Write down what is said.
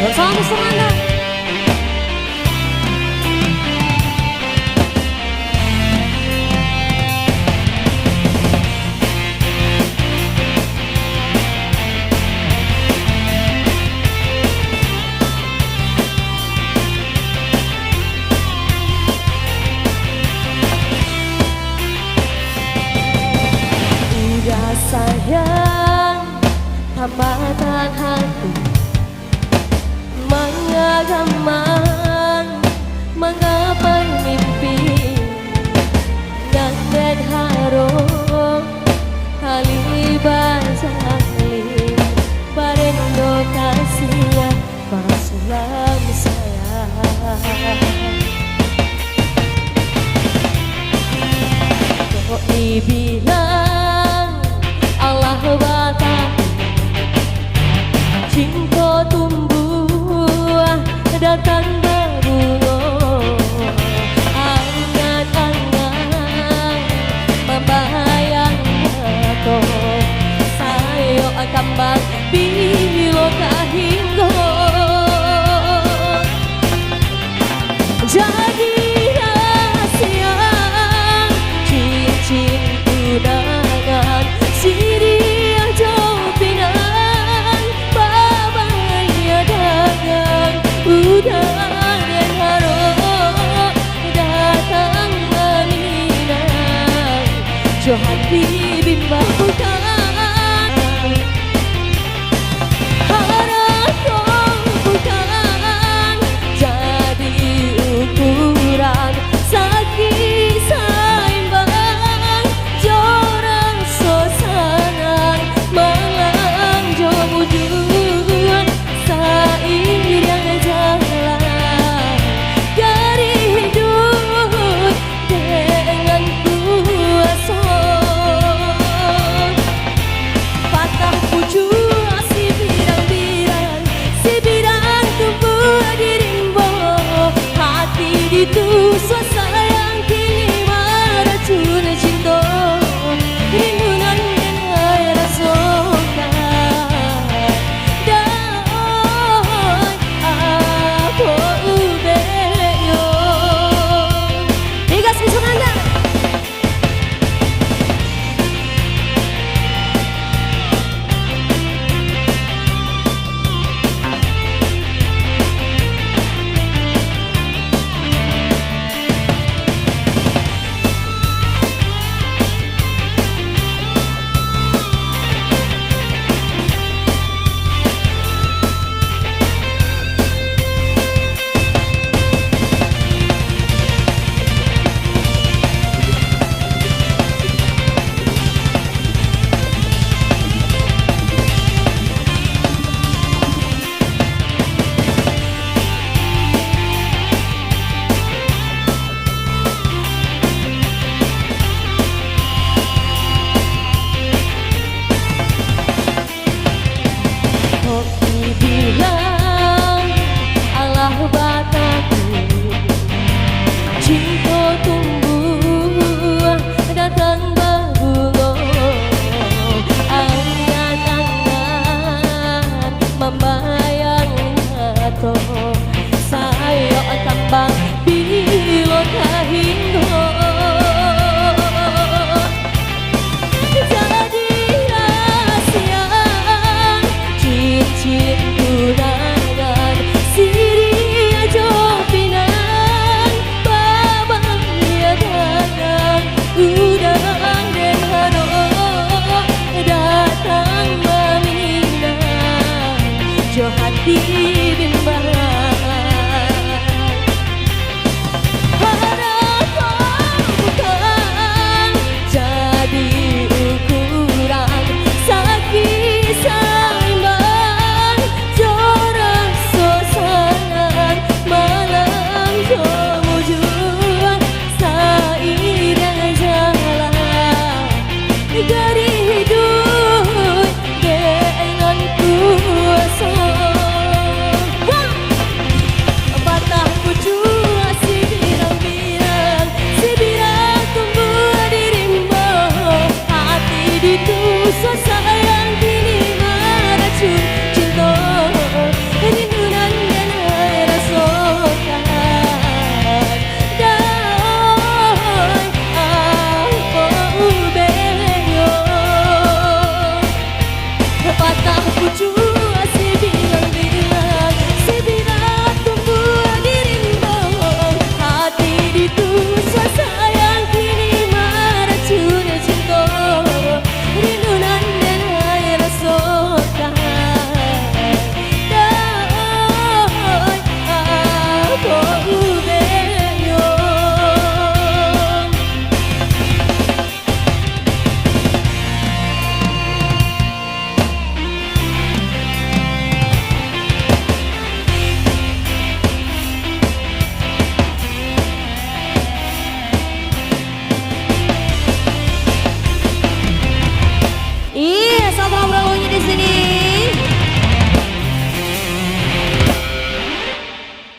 Selamat semangat. Udah sayang, tambatan hati mengagaman, menggapai mimpi ngandet harum halibas ahli barendo kasihan pasulam saya. Kok dibilang Allah batas cinta tumbuh datang berbunga, angan-angan membayang aku sayo kambang bilo kahinggo. Jadi rahasia cincin tunangan siri jauh pinang babanya dagang udah dan harap datang meminang jo hati bimbang bukan harap bukan jadi ukuran sakit saimbang jorang sosangan malang jo wujud sairing jalan dari hidup dengan kuasa patah pucuk si birang-birang tumbuh di rimbo hati ditusuk sayang kini meracun cinta rindunan dan air rasakan dan aku ubeyo digas kesenangan. Bilang Allah bataku cinta tumbuh datang berbunga, angan-angan membayang atau saya kambang bilo kahinggo. Jadi rahasia cincin tunangan siri jauh pinang babanya dagang udang dan harap datang meminang jo hati